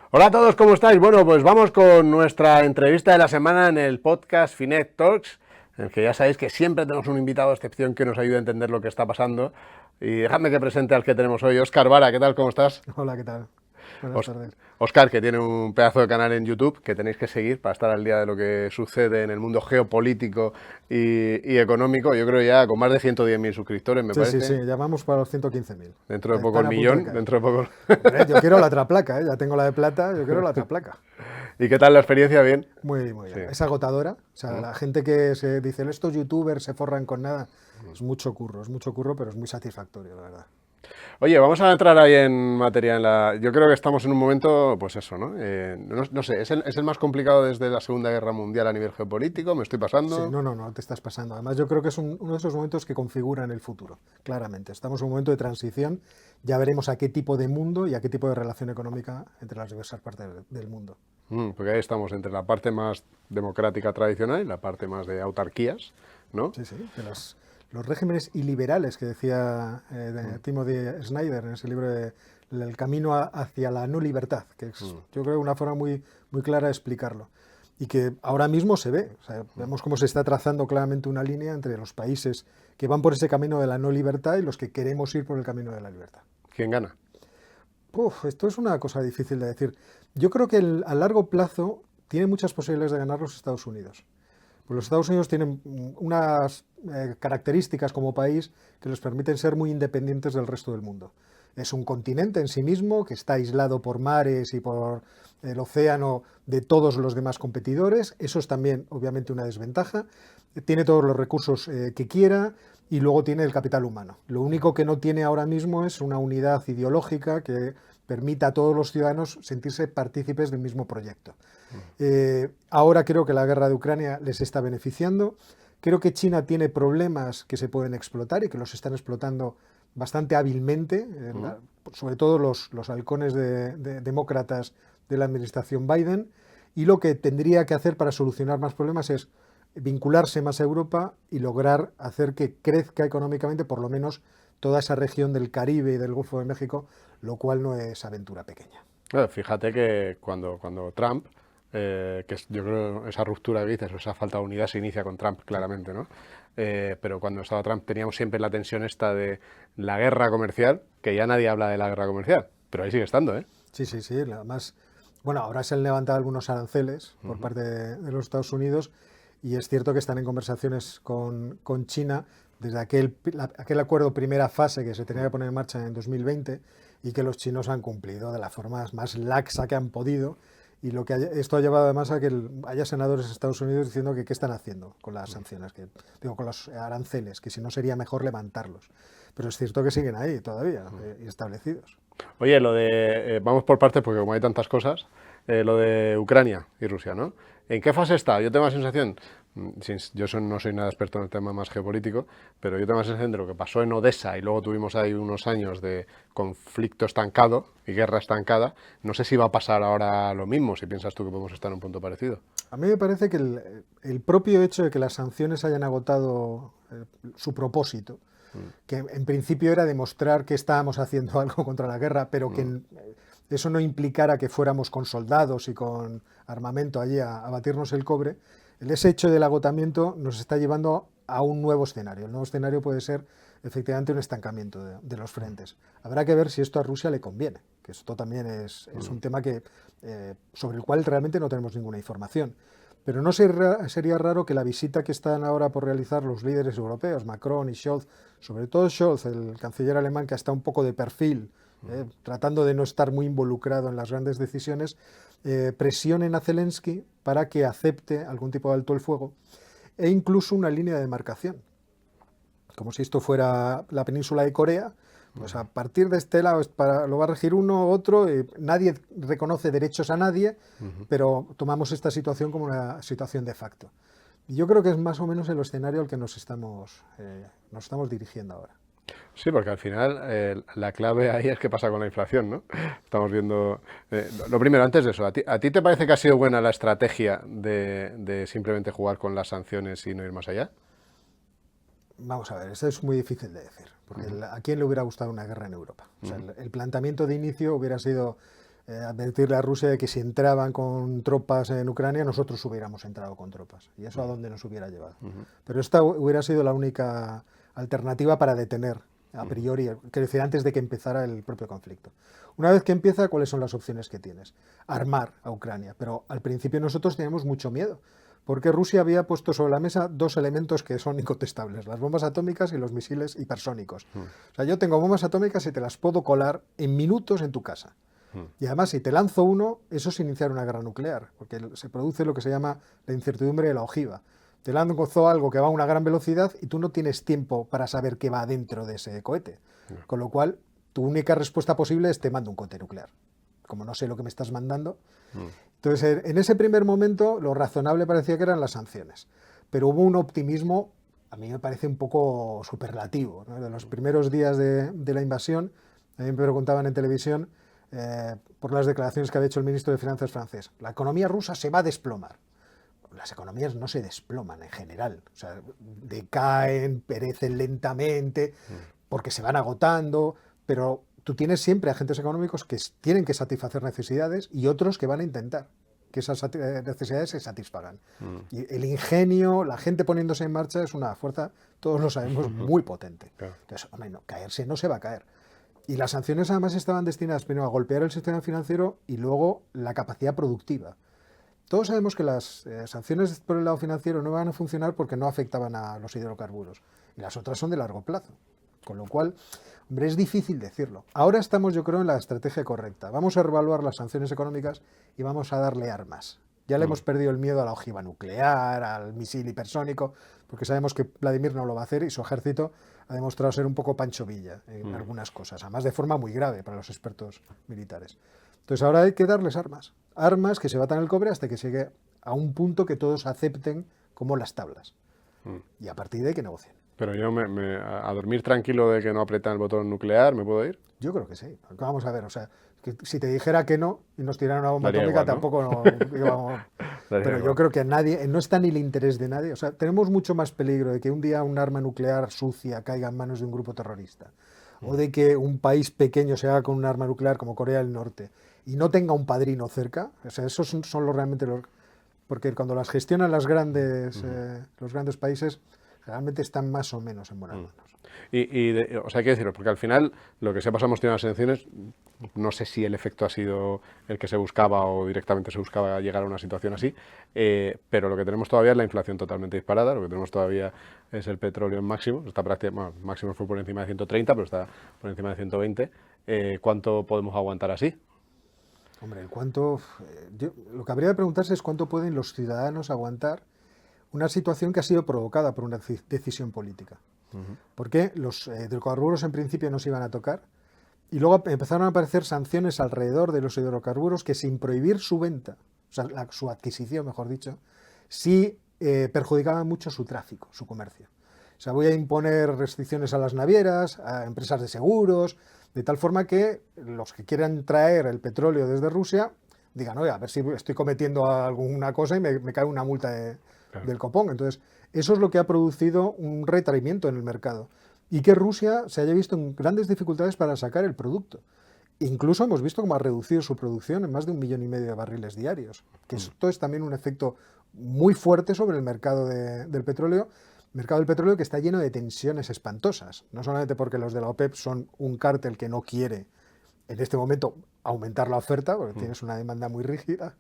Hola a todos, ¿cómo estáis? Bueno, pues vamos con nuestra entrevista de la semana en el podcast Finet Talks, en el que ya sabéis que siempre tenemos un invitado de excepción que nos ayuda a entender lo que está pasando. Y dejadme que presente al que tenemos hoy, Óscar Vara. ¿Qué tal? ¿Cómo estás? Hola, ¿qué tal? Buenas Os- tardes. Óscar, que tiene un pedazo de canal en YouTube que tenéis que seguir para estar al día de lo que sucede en el mundo geopolítico y económico. Yo creo ya con más de 110.000 suscriptores, me Sí, sí, sí, parece. ya vamos para los 115.000. Dentro de poco Están el a punto de millón, caer. dentro de poco... Hombre, yo quiero la otra placa, ¿eh? Ya tengo la de plata, yo quiero la otra placa. ¿Y qué tal la experiencia? ¿Bien? Muy, muy Sí. bien. Es agotadora. O sea, la gente que se dice, estos youtubers se forran con nada, es mucho curro, pero es muy satisfactorio, la verdad. Oye, vamos a entrar ahí en materia. Yo creo que estamos en un momento, pues eso, ¿no? No sé, ¿es el más complicado desde la Segunda Guerra Mundial a nivel geopolítico? ¿Me estoy Sí, pasando? no, no, no, te estás pasando. Además, yo creo que es uno de esos momentos que configuran el futuro, claramente. Estamos en un momento de transición, ya veremos a qué tipo de mundo y a qué tipo de relación económica entre las diversas partes del mundo. Porque ahí estamos entre la parte más democrática tradicional y la parte más de autarquías, ¿no? Sí, sí, los regímenes iliberales que decía Timothy Snyder en ese libro de El camino hacia la no libertad, que es, yo creo, una forma muy, muy clara de explicarlo. Y que ahora mismo se ve, o sea, vemos cómo se está trazando claramente una línea entre los países que van por ese camino de la no libertad y los que queremos ir por el camino de la libertad. ¿Quién gana? Uf, esto es una cosa difícil de decir. Yo creo que a largo plazo tiene muchas posibilidades de ganar los Estados Unidos. Pues los Estados Unidos tienen unas características como país que les permiten ser muy independientes del resto del mundo. Es un continente en sí mismo que está aislado por mares y por el océano de todos los demás competidores. Eso es también, obviamente, una desventaja. Tiene todos los recursos que quiera y luego tiene el capital humano. Lo único que no tiene ahora mismo es una unidad ideológica que permita a todos los ciudadanos sentirse partícipes del mismo proyecto. Ahora creo que la guerra de Ucrania les está beneficiando. Creo que China tiene problemas que se pueden explotar y que los están explotando bastante hábilmente, sobre todo los halcones demócratas de la administración Biden. Y lo que tendría que hacer para solucionar más problemas es vincularse más a Europa y lograr hacer que crezca económicamente por lo menos toda esa región del Caribe y del Golfo de México, lo cual no es aventura pequeña. Fíjate que cuando Trump, yo creo esa ruptura que dices, o esa falta de unidad se inicia con Trump, claramente, ¿no? Pero cuando estaba Trump teníamos siempre la tensión esta de la guerra comercial, que ya nadie habla de la guerra comercial, pero ahí sigue estando, ¿eh? Sí, sí, sí. Además, bueno, ahora se han levantado algunos aranceles por parte de los Estados Unidos y es cierto que están en conversaciones con China desde aquel acuerdo primera fase que se tenía que poner en marcha en 2020 y que los chinos han cumplido de la forma más laxa que han podido. Y esto ha llevado además a que haya senadores de Estados Unidos diciendo que qué están haciendo con las sanciones, con los aranceles, que si no sería mejor levantarlos. Pero es cierto que siguen ahí todavía, establecidos. Oye, vamos por partes porque como hay tantas cosas, lo de Ucrania y Rusia, ¿no? ¿En qué fase está? Yo tengo la sensación, no soy nada experto en el tema más geopolítico, pero yo tengo la sensación de lo que pasó en Odessa y luego tuvimos ahí unos años de conflicto estancado y guerra estancada. No sé si va a pasar ahora lo mismo, si piensas tú que podemos estar en un punto parecido. A mí me parece que el propio hecho de que las sanciones hayan agotado su propósito, que en principio era demostrar que estábamos haciendo algo contra la guerra, pero que eso no implicara que fuéramos con soldados y con armamento allí a batirnos el cobre, ese hecho del agotamiento nos está llevando a un nuevo escenario. El nuevo escenario puede ser efectivamente un estancamiento de los frentes. Habrá que ver si esto a Rusia le conviene, que esto también es un tema sobre el cual realmente no tenemos ninguna información. Pero no sería raro que la visita que están ahora por realizar los líderes europeos, Macron y Scholz, sobre todo Scholz, el canciller alemán que está un poco de perfil, tratando de no estar muy involucrado en las grandes decisiones, presionen a Zelensky para que acepte algún tipo de alto el fuego e incluso una línea de demarcación, como si esto fuera la península de Corea. Pues a partir de este lado lo va a regir uno u otro, nadie reconoce derechos a nadie, pero tomamos esta situación como una situación de facto. Y yo creo que es más o menos el escenario al que nos estamos dirigiendo ahora. Sí, porque al final la clave ahí es qué pasa con la inflación, ¿no? Estamos viendo... lo primero, antes de eso, ¿a ti te parece que ha sido buena la estrategia de simplemente jugar con las sanciones y no ir más allá? Vamos a ver, esto es muy difícil de decir, porque ¿a quién le hubiera gustado una guerra en Europa? O sea, el planteamiento de inicio hubiera sido advertirle a Rusia de que si entraban con tropas en Ucrania, nosotros hubiéramos entrado con tropas. Y eso a dónde nos hubiera llevado. Pero esta hubiera sido la única alternativa para detener, a priori, quiero decir, antes de que empezara el propio conflicto. Una vez que empieza, ¿cuáles son las opciones que tienes? Armar a Ucrania. Pero al principio nosotros teníamos mucho miedo, porque Rusia había puesto sobre la mesa dos elementos que son incontestables, las bombas atómicas y los misiles hipersónicos. O sea, yo tengo bombas atómicas y te las puedo colar en minutos en tu casa. Y además, si te lanzo uno, eso es iniciar una guerra nuclear, porque se produce lo que se llama la incertidumbre de la ojiva. Te lanzo algo que va a una gran velocidad y tú no tienes tiempo para saber qué va dentro de ese cohete. Con lo cual, tu única respuesta posible es te mando un cohete nuclear. Como no sé lo que me estás mandando. Entonces, en ese primer momento, lo razonable parecía que eran las sanciones. Pero hubo un optimismo, a mí me parece un poco superlativo, ¿no? De los primeros días de la invasión, a mí me preguntaban en televisión, por las declaraciones que había hecho el ministro de Finanzas francés, la economía rusa se va a desplomar. Las economías no se desploman en general, o sea, decaen, perecen lentamente, porque se van agotando, pero tú tienes siempre agentes económicos que tienen que satisfacer necesidades y otros que van a intentar que esas necesidades se satisfagan. Y el ingenio, la gente poniéndose en marcha es una fuerza, todos lo sabemos, muy potente. Claro. Entonces, hombre, no, caerse no se va a caer. Y las sanciones además estaban destinadas primero a golpear el sistema financiero y luego la capacidad productiva. Todos sabemos que las sanciones por el lado financiero no van a funcionar porque no afectaban a los hidrocarburos. Y las otras son de largo plazo. Con lo cual, hombre, es difícil decirlo. Ahora estamos, yo creo, en la estrategia correcta. Vamos a revaluar las sanciones económicas y vamos a darle armas. Ya le hemos perdido el miedo a la ojiva nuclear, al misil hipersónico, porque sabemos que Vladimir no lo va a hacer y su ejército ha demostrado ser un poco Pancho Villa en algunas cosas, además de forma muy grave para los expertos militares. Entonces ahora hay que darles armas, armas que se batan el cobre hasta que llegue a un punto que todos acepten como las tablas. Y a partir de ahí que negocien. Pero yo a dormir tranquilo de que no apretan el botón nuclear, ¿me puedo ir? Yo creo que sí. Vamos a ver, o sea, que si te dijera que no y nos tiraran una bomba atómica, igual, ¿no? Tampoco íbamos... Pero yo creo que a nadie, no está ni el interés de nadie. O sea, tenemos mucho más peligro de que un día un arma nuclear sucia caiga en manos de un grupo terrorista. O de que un país pequeño se haga con un arma nuclear como Corea del Norte y no tenga un padrino cerca. O sea, esos son realmente los... Porque cuando las gestionan los grandes países, realmente están más o menos en buenas manos. O sea, hay que decirlo, porque al final lo que se ha pasado en las elecciones, no sé si el efecto ha sido el que se buscaba o directamente se buscaba llegar a una situación así, pero lo que tenemos todavía es la inflación totalmente disparada, lo que tenemos todavía es el petróleo en máximo, máximo fue por encima de 130, pero está por encima de 120. ¿Cuánto podemos aguantar así? Hombre, lo que habría de preguntarse es cuánto pueden los ciudadanos aguantar una situación que ha sido provocada por una decisión política. Porque los hidrocarburos en principio no se iban a tocar y luego empezaron a aparecer sanciones alrededor de los hidrocarburos que sin prohibir su venta, o sea, su adquisición, mejor dicho, sí perjudicaban mucho su tráfico, su comercio. O sea, voy a imponer restricciones a las navieras, a empresas de seguros, de tal forma que los que quieran traer el petróleo desde Rusia digan, oye, a ver si estoy cometiendo alguna cosa y me cae una multa del copón. Entonces, eso es lo que ha producido un retraimiento en el mercado y que Rusia se haya visto en grandes dificultades para sacar el producto. Incluso hemos visto cómo ha reducido su producción en más de 1,5 millones de barriles diarios, que esto es también un efecto muy fuerte sobre el mercado del petróleo, que está lleno de tensiones espantosas, no solamente porque los de la OPEP son un cártel que no quiere en este momento aumentar la oferta, porque tienes una demanda muy rígida,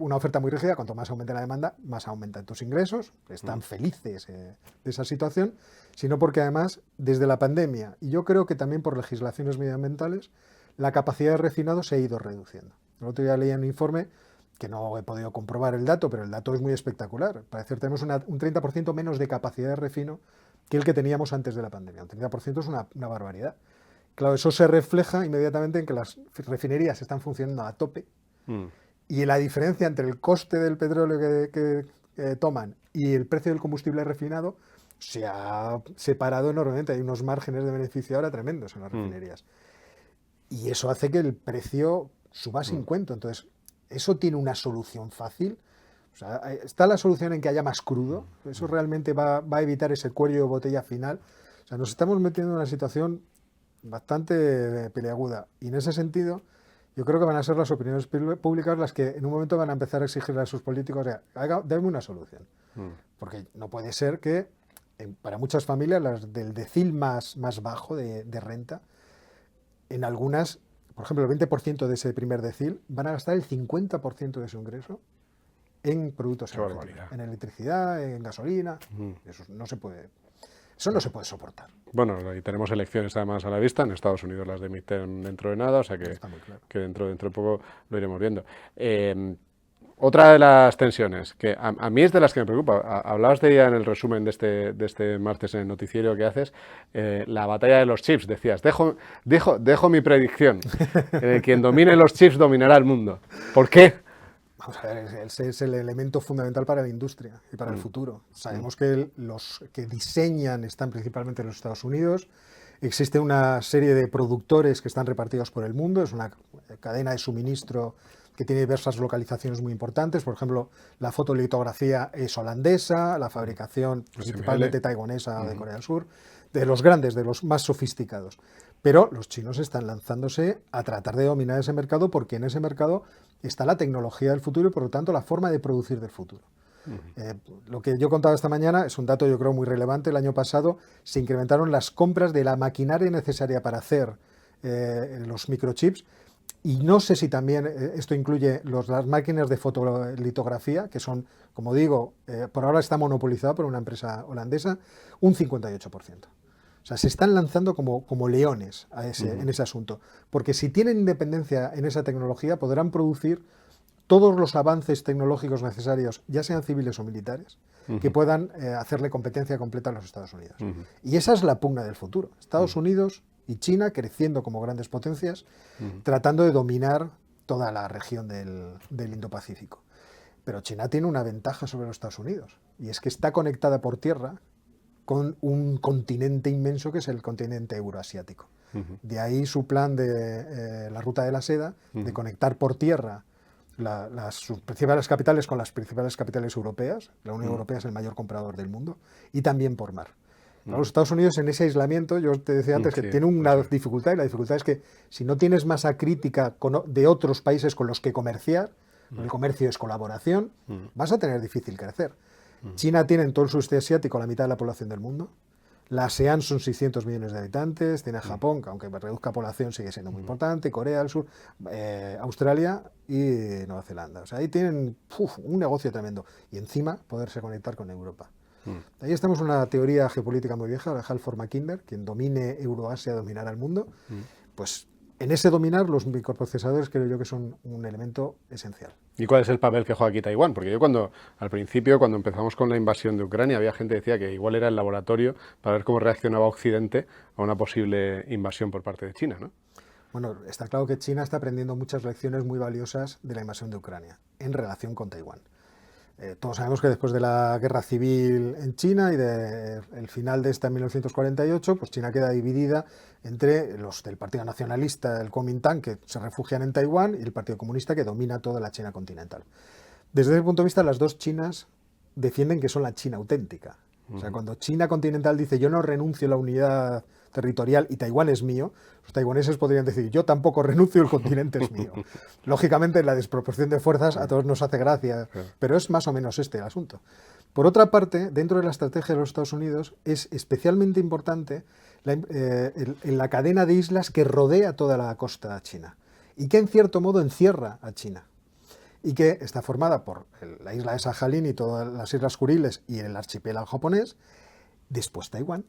una oferta muy rígida, cuanto más aumenta la demanda, más aumentan tus ingresos, están felices de esa situación, sino porque además, desde la pandemia, y yo creo que también por legislaciones medioambientales, la capacidad de refinado se ha ido reduciendo. El otro día leía un informe, que no he podido comprobar el dato, pero el dato es muy espectacular. Parece que tenemos un 30% menos de capacidad de refino que el que teníamos antes de la pandemia. Un 30% es una barbaridad. Claro, eso se refleja inmediatamente en que las refinerías están funcionando a tope y la diferencia entre el coste del petróleo que toman y el precio del combustible refinado se ha separado enormemente. Hay unos márgenes de beneficio ahora tremendos en las refinerías. Y eso hace que el precio suba sin cuento. Entonces, ¿eso tiene una solución fácil? O sea, ¿está la solución en que haya más crudo? ¿Eso realmente va a evitar ese cuello de botella final? O sea, nos estamos metiendo en una situación bastante peleaguda. Y en ese sentido, yo creo que van a ser las opiniones públicas las que en un momento van a empezar a exigirle a sus políticos, dame una solución. Porque no puede ser que para muchas familias, las del decil más bajo de renta, en algunas, por ejemplo, el 20% de ese primer decil van a gastar el 50% de su ingreso en productos energéticos, en electricidad, en gasolina. Eso no se puede soportar. Bueno, y tenemos elecciones además a la vista, en Estados Unidos las de midterm dentro de nada, o sea que, claro, que dentro de poco lo iremos viendo. Otra de las tensiones, que a mí es de las que me preocupa, hablabas de ella en el resumen de este martes en el noticiero que haces, la batalla de los chips, decías, dejo mi predicción, quien domine los chips dominará el mundo. ¿Por qué? Vamos a ver, ese es el elemento fundamental para la industria y para el futuro. Sabemos que los que diseñan están principalmente en los Estados Unidos. Existe una serie de productores que están repartidos por el mundo. Es una cadena de suministro que tiene diversas localizaciones muy importantes. Por ejemplo, la fotolitografía es holandesa, la fabricación principalmente taiwanesa de Corea del Sur, de los grandes, de los más sofisticados. Pero los chinos están lanzándose a tratar de dominar ese mercado porque en ese mercado está la tecnología del futuro y por lo tanto la forma de producir del futuro. Lo que yo contaba esta mañana es un dato yo creo muy relevante. El año pasado se incrementaron las compras de la maquinaria necesaria para hacer los microchips y no sé si también esto incluye las máquinas de fotolitografía, que son, como digo, por ahora está monopolizado por una empresa holandesa, un 58%. O sea, se están lanzando como leones en ese asunto, porque si tienen independencia en esa tecnología podrán producir todos los avances tecnológicos necesarios, ya sean civiles o militares, que puedan hacerle competencia completa a los Estados Unidos. Y esa es la pugna del futuro. Estados Unidos y China creciendo como grandes potencias, tratando de dominar toda la región del Indo-Pacífico. Pero China tiene una ventaja sobre los Estados Unidos, y es que está conectada por tierra con un continente inmenso que es el continente euroasiático. De ahí su plan de la ruta de la seda, de conectar por tierra sus principales capitales con las principales capitales europeas. La Unión Europea es el mayor comprador del mundo, y también por mar. Los Estados Unidos en ese aislamiento, yo te decía antes que tiene una dificultad, y la dificultad es que si no tienes masa crítica de otros países con los que comerciar, el comercio es colaboración, vas a tener difícil crecer. China tiene en todo el sudeste asiático la mitad de la población del mundo. La ASEAN son 600 millones de habitantes. Tiene Japón, que aunque reduzca población sigue siendo muy importante. Corea del Sur, Australia y Nueva Zelanda. O sea, ahí tienen un negocio tremendo. Y encima poderse conectar con Europa. Ahí estamos en una teoría geopolítica muy vieja, la de Halford Mackinder, quien domine Euroasia dominará el mundo. Pues en ese dominar los microprocesadores creo yo que son un elemento esencial. ¿Y cuál es el papel que juega aquí Taiwán? Porque yo al principio, cuando empezamos con la invasión de Ucrania, había gente que decía que igual era el laboratorio para ver cómo reaccionaba Occidente a una posible invasión por parte de China, ¿no? Bueno, está claro que China está aprendiendo muchas lecciones muy valiosas de la invasión de Ucrania en relación con Taiwán. Todos sabemos que después de la guerra civil en China y del final de esta en 1948, pues China queda dividida entre los del Partido Nacionalista, el Kuomintang, que se refugian en Taiwán, y el Partido Comunista, que domina toda la China continental. Desde ese punto de vista, las dos Chinas defienden que son la China auténtica. O sea, cuando China continental dice yo no renuncio a la unidad territorial y Taiwán es mío, los taiwaneses podrían decir yo tampoco renuncio, el continente es mío. Lógicamente la desproporción de fuerzas a todos nos hace gracia, pero es más o menos este el asunto. Por otra parte, dentro de la estrategia de los Estados Unidos es especialmente importante la cadena de islas que rodea toda la costa china y que en cierto modo encierra a China, y que está formada por la isla de Sajalín y todas las islas Kuriles y el archipiélago japonés, después Taiwán.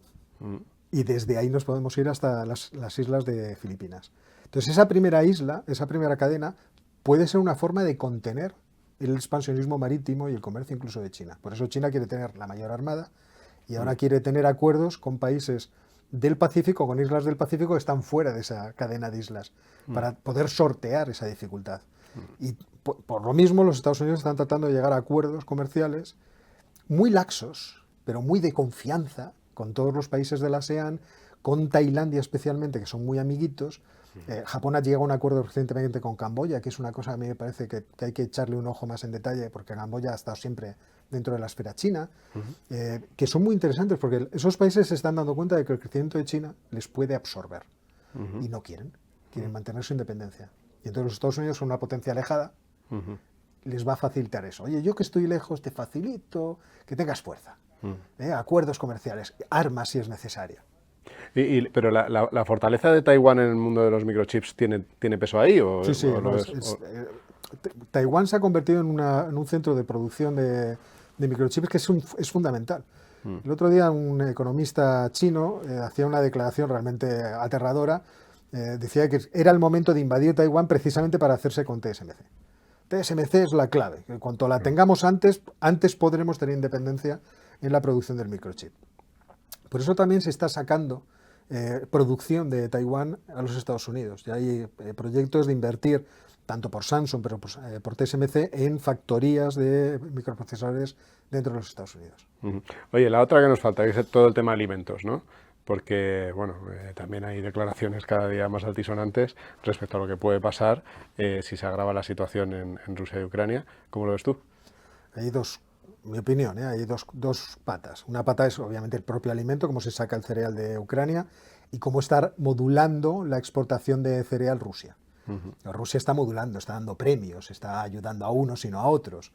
Y desde ahí nos podemos ir hasta las islas de Filipinas. Entonces esa primera isla, esa primera cadena, puede ser una forma de contener el expansionismo marítimo y el comercio incluso de China. Por eso China quiere tener la mayor armada y ahora quiere tener acuerdos con países del Pacífico, con islas del Pacífico que están fuera de esa cadena de islas, para poder sortear esa dificultad. Y por lo mismo los Estados Unidos están tratando de llegar a acuerdos comerciales muy laxos, pero muy de confianza, con todos los países de la ASEAN, con Tailandia especialmente, que son muy amiguitos. Japón ha llegado a un acuerdo recientemente con Camboya, que es una cosa a mí me parece que hay que echarle un ojo más en detalle, porque Camboya ha estado siempre dentro de la esfera china, que son muy interesantes, porque esos países se están dando cuenta de que el crecimiento de China les puede absorber, y no quieren mantener su independencia. Y entonces los Estados Unidos son una potencia alejada, les va a facilitar eso. Oye, yo que estoy lejos te facilito que tengas fuerza. Acuerdos comerciales, armas si es necesario. Pero la fortaleza de Taiwán en el mundo de los microchips tiene peso ahí, Sí. Taiwán se ha convertido en un centro de producción de microchips que es fundamental. El otro día un economista chino hacía una declaración realmente aterradora. Decía que era el momento de invadir Taiwán precisamente para hacerse con TSMC. TSMC es la clave. En cuanto la tengamos antes podremos tener independencia en la producción del microchip. Por eso también se está sacando producción de Taiwán a los Estados Unidos. Ya hay proyectos de invertir, tanto por Samsung, pero por TSMC, en factorías de microprocesadores dentro de los Estados Unidos. Oye, la otra que nos falta es todo el tema de alimentos, ¿no? Porque, bueno, también hay declaraciones cada día más altisonantes respecto a lo que puede pasar si se agrava la situación en Rusia y Ucrania. ¿Cómo lo ves tú? Hay mi opinión, hay dos patas. Una pata es obviamente el propio alimento, cómo se saca el cereal de Ucrania y cómo estar modulando la exportación de cereal Rusia. Rusia está modulando, está dando premios, está ayudando a unos y no a otros.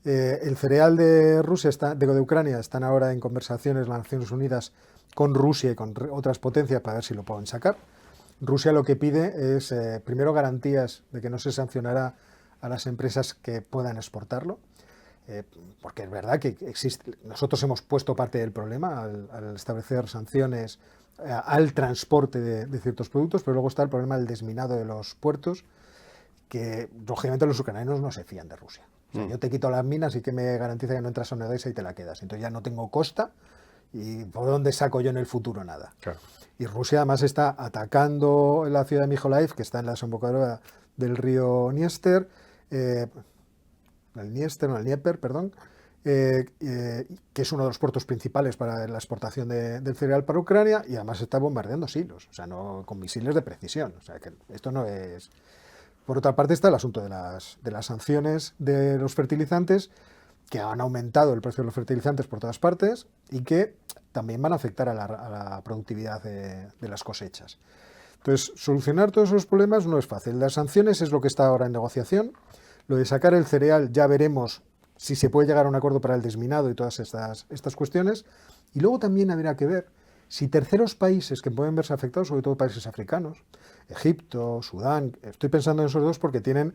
El cereal de Rusia, de Ucrania, están ahora en conversaciones las Naciones Unidas con Rusia y con otras potencias para ver si lo pueden sacar. Rusia lo que pide es, primero, garantías de que no se sancionará a las empresas que puedan exportarlo. Porque es verdad que nosotros hemos puesto parte del problema al establecer sanciones al transporte de ciertos productos, pero luego está el problema del desminado de los puertos, que lógicamente los ucranianos no se fían de Rusia. O sea, yo te quito las minas y que me garantiza que no entras a una Odessa y te la quedas. Entonces ya no tengo costa y ¿por dónde saco yo en el futuro nada? Claro. Y Rusia además está atacando la ciudad de Mykolaiv, que está en la desembocadura del río Dniester, el Dnieper, perdón, que es uno de los puertos principales para la exportación del cereal para Ucrania, y además está bombardeando silos, o sea, no con misiles de precisión. O sea, que esto no es... Por otra parte está el asunto de las sanciones de los fertilizantes, que han aumentado el precio de los fertilizantes por todas partes y que también van a afectar a la productividad de las cosechas. Entonces, solucionar todos esos problemas no es fácil. Las sanciones es lo que está ahora en negociación. Lo de sacar el cereal ya veremos si se puede llegar a un acuerdo para el desminado y todas estas cuestiones. Y luego también habrá que ver si terceros países que pueden verse afectados, sobre todo países africanos, Egipto, Sudán, estoy pensando en esos dos porque tienen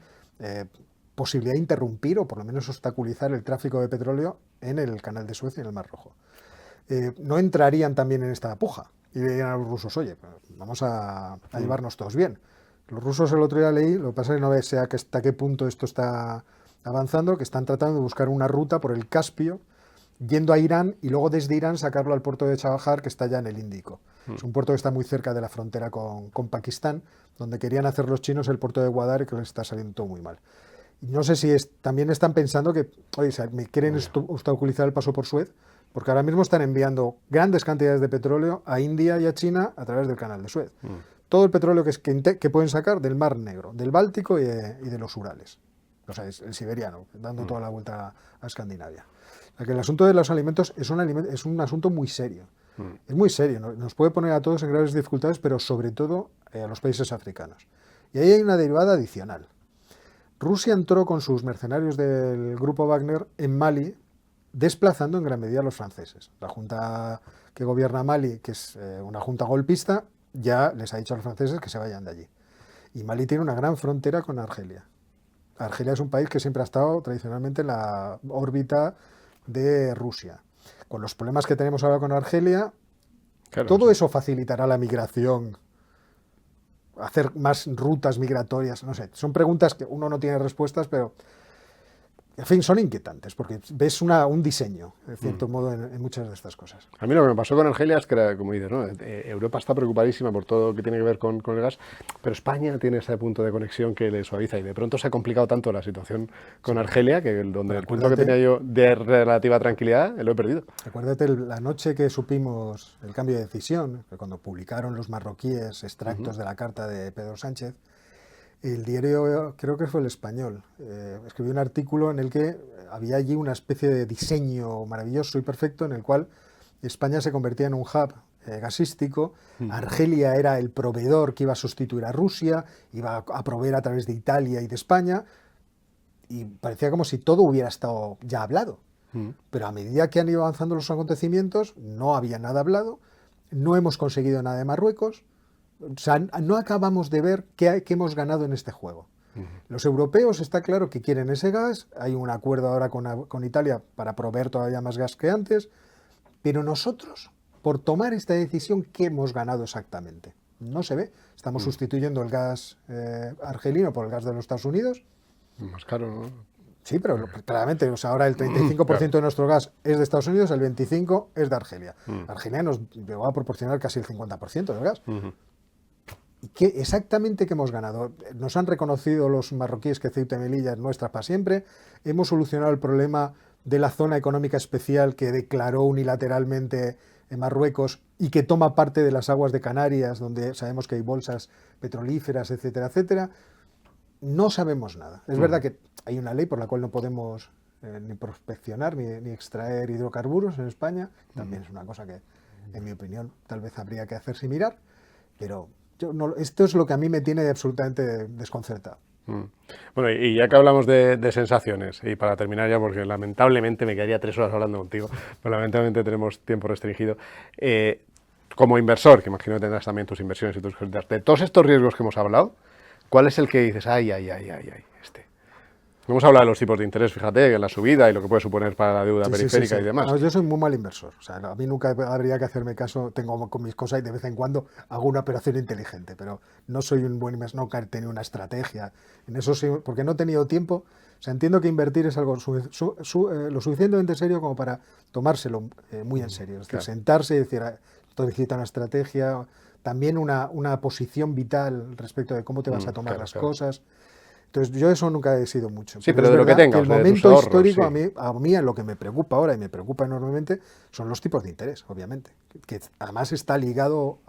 posibilidad de interrumpir o por lo menos obstaculizar el tráfico de petróleo en el Canal de Suez y en el Mar Rojo. No entrarían también en esta puja y dirían a los rusos, oye, vamos a llevarnos todos bien. Los rusos el otro día leí, lo que pasa es que no sé hasta qué punto esto está avanzando, que están tratando de buscar una ruta por el Caspio, yendo a Irán y luego desde Irán sacarlo al puerto de Chabahar, que está ya en el Índico. Es un puerto que está muy cerca de la frontera con Pakistán, donde querían hacer los chinos el puerto de Gwadar y que les está saliendo todo muy mal. Y no sé si también están pensando que, oye, me quieren obstaculizar el paso por Suez, porque ahora mismo están enviando grandes cantidades de petróleo a India y a China a través del Canal de Suez. Todo el petróleo que pueden sacar del Mar Negro, del Báltico y de los Urales. O sea, es el siberiano, dando toda la vuelta a Escandinavia. O sea, que el asunto de los alimentos es un asunto muy serio. Es muy serio, nos puede poner a todos en graves dificultades, pero sobre todo a los países africanos. Y ahí hay una derivada adicional. Rusia entró con sus mercenarios del grupo Wagner en Mali, desplazando en gran medida a los franceses. La junta que gobierna Mali, que es una junta golpista, ya les ha dicho a los franceses que se vayan de allí. Y Mali tiene una gran frontera con Argelia. Argelia es un país que siempre ha estado tradicionalmente en la órbita de Rusia. Con los problemas que tenemos ahora con Argelia, claro, todo eso facilitará la migración, hacer más rutas migratorias, no sé, son preguntas que uno no tiene respuestas, pero en fin, son inquietantes, porque ves un diseño, de cierto modo, en muchas de estas cosas. A mí lo que me pasó con Argelia es que era, como dices, ¿no? Europa está preocupadísima por todo lo que tiene que ver con el gas, pero España tiene ese punto de conexión que le suaviza, y de pronto se ha complicado tanto la situación con Argelia, que donde el punto que tenía yo de relativa tranquilidad, lo he perdido. Acuérdate la noche que supimos el cambio de decisión, que cuando publicaron los marroquíes extractos de la carta de Pedro Sánchez, el diario, creo que fue El Español, escribió un artículo en el que había allí una especie de diseño maravilloso y perfecto en el cual España se convertía en un hub gasístico. Argelia era el proveedor que iba a sustituir a Rusia, iba a proveer a través de Italia y de España, y parecía como si todo hubiera estado ya hablado. Pero a medida que han ido avanzando los acontecimientos, no había nada hablado, no hemos conseguido nada de Marruecos, o sea, no acabamos de ver qué hemos ganado en este juego. Los europeos está claro que quieren ese gas, hay un acuerdo ahora con Italia para proveer todavía más gas que antes, pero nosotros, por tomar esta decisión, ¿qué hemos ganado exactamente? No se ve. Estamos sustituyendo el gas argelino por el gas de los Estados Unidos. Más caro, ¿no? Sí, pero claramente, o sea, ahora el 35% de nuestro gas es de Estados Unidos, el 25% es de Argelia. Argelia nos llegó a proporcionar casi el 50% del gas. ¿Y exactamente qué hemos ganado? Nos han reconocido los marroquíes que Ceuta y Melilla es nuestra para siempre. Hemos solucionado el problema de la zona económica especial que declaró unilateralmente en Marruecos y que toma parte de las aguas de Canarias, donde sabemos que hay bolsas petrolíferas, etcétera, etcétera. No sabemos nada. Es verdad que hay una ley por la cual no podemos ni prospeccionar ni extraer hidrocarburos en España. También es una cosa que, en mi opinión, tal vez habría que hacerse y mirar, pero esto es lo que a mí me tiene absolutamente desconcertado. Bueno, y ya que hablamos de sensaciones, y para terminar ya, porque lamentablemente me quedaría 3 horas hablando contigo, pero lamentablemente tenemos tiempo restringido, como inversor, que imagino que tendrás también tus inversiones y tus cositas, de todos estos riesgos que hemos hablado, ¿cuál es el que dices, ay, este? Hemos hablado de los tipos de interés, fíjate, que la subida y lo que puede suponer para la deuda periférica y demás. No, yo soy muy mal inversor, o sea, a mí nunca habría que hacerme caso, tengo con mis cosas y de vez en cuando hago una operación inteligente, pero no soy un buen inversor, nunca he tenido una estrategia, en eso sí, porque no he tenido tiempo. O sea, entiendo que invertir es algo lo suficientemente serio como para tomárselo muy en serio, es decir, sentarse y decir, esto necesita una estrategia, también una posición vital respecto de cómo te vas a tomar las cosas. Entonces, yo eso nunca he sido mucho. Sí, pero de lo que tengas, el momento histórico, sí. a mí lo que me preocupa ahora, y me preocupa enormemente, son los tipos de interés, obviamente, que además está ligado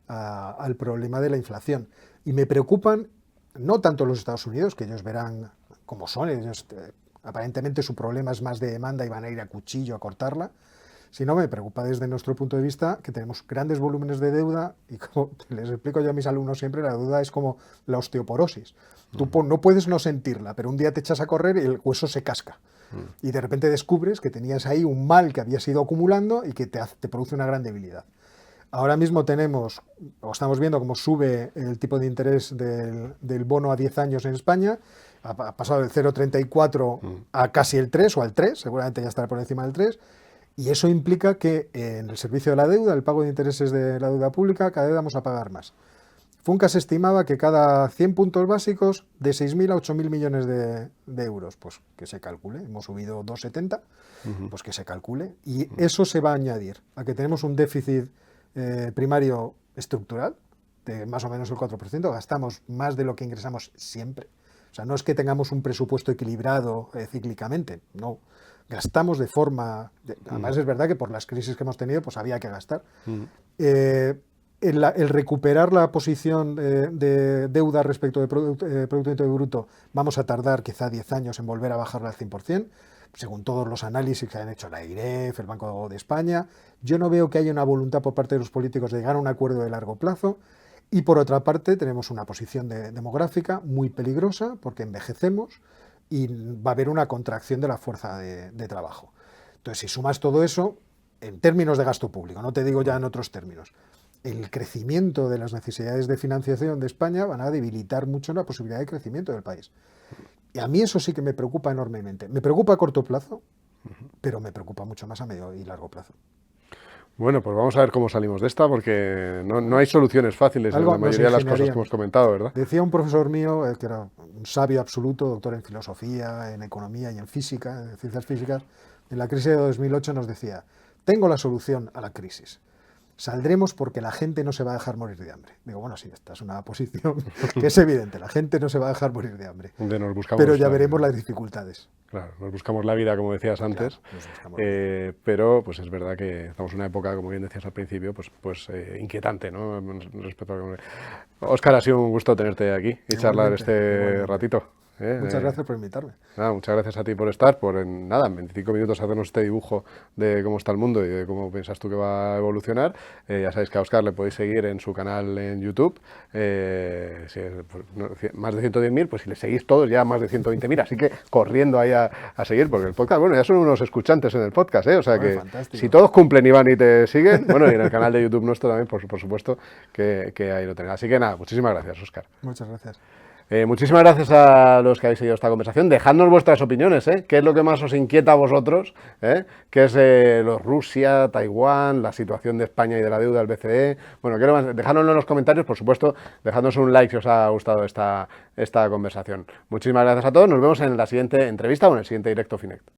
al problema de la inflación. Y me preocupan no tanto los Estados Unidos, que ellos verán cómo son, ellos, aparentemente su problema es más de demanda y van a ir a cuchillo a cortarla, sino me preocupa desde nuestro punto de vista que tenemos grandes volúmenes de deuda y, como les explico yo a mis alumnos siempre, la deuda es como la osteoporosis. Tú no puedes no sentirla, pero un día te echas a correr y el hueso se casca. Y de repente descubres que tenías ahí un mal que habías ido acumulando y que te produce una gran debilidad. Ahora mismo estamos viendo cómo sube el tipo de interés del bono a 10 años en España. Ha pasado del 0,34 a casi el 3 o al 3, seguramente ya estará por encima del 3. Y eso implica que en el servicio de la deuda, el pago de intereses de la deuda pública, cada vez vamos a pagar más. Funcas estimaba que cada 100 puntos básicos, de 6.000 a 8.000 millones de euros, pues que se calcule, hemos subido 2,70, pues que se calcule, y eso se va a añadir a que tenemos un déficit primario estructural de más o menos el 4%, gastamos más de lo que ingresamos siempre. O sea, no es que tengamos un presupuesto equilibrado cíclicamente, no. Gastamos de forma... Además es verdad que por las crisis que hemos tenido pues había que gastar. El recuperar la posición de deuda respecto de Producto Interior Bruto vamos a tardar quizá 10 años en volver a bajarla al 100%, según todos los análisis que han hecho la IREF, el Banco de España. Yo no veo que haya una voluntad por parte de los políticos de llegar a un acuerdo de largo plazo. Y por otra parte tenemos una posición demográfica muy peligrosa porque envejecemos y va a haber una contracción de la fuerza de trabajo. Entonces, si sumas todo eso, en términos de gasto público, no te digo ya en otros términos, el crecimiento de las necesidades de financiación de España van a debilitar mucho la posibilidad de crecimiento del país. Y a mí eso sí que me preocupa enormemente. Me preocupa a corto plazo, pero me preocupa mucho más a medio y largo plazo. Bueno, pues vamos a ver cómo salimos de esta, porque no hay soluciones fáciles en la mayoría de las cosas que hemos comentado, ¿verdad? Decía un profesor mío, que era un sabio absoluto, doctor en filosofía, en economía y en física, en ciencias físicas, en la crisis de 2008 nos decía, tengo la solución a la crisis. Saldremos porque la gente no se va a dejar morir de hambre. Digo, bueno, sí, esta es una posición que es evidente, la gente no se va a dejar morir de hambre. Pero ya veremos las dificultades. Claro, nos buscamos la vida, como decías antes, claro, pero pues es verdad que estamos en una época, como bien decías al principio, pues inquietante, ¿no? Respecto a... Óscar, ha sido un gusto tenerte aquí y charlar este ratito. Muchas gracias por invitarme. Nada, muchas gracias a ti por estar, en 25 minutos hacernos este dibujo de cómo está el mundo y de cómo piensas tú que va a evolucionar. Ya sabéis que a Óscar le podéis seguir en su canal en YouTube. Más de 110.000, pues si le seguís todos ya más de 120.000, así que corriendo ahí a seguir, porque el podcast, bueno, ya son unos escuchantes en el podcast, o sea que fantástico. Si todos cumplen y van y te siguen, bueno, y en el canal de YouTube nuestro también, por supuesto, que ahí lo tenéis. Así que nada, muchísimas gracias, Óscar. Muchas gracias. Muchísimas gracias a los que habéis seguido esta conversación. Dejadnos vuestras opiniones, ¿qué es lo que más os inquieta a vosotros? ¿Qué es los Rusia, Taiwán, la situación de España y de la deuda del BCE? Bueno, dejadnoslo en los comentarios, por supuesto, dejadnos un like si os ha gustado esta conversación. Muchísimas gracias a todos, nos vemos en la siguiente entrevista o en el siguiente directo Finect.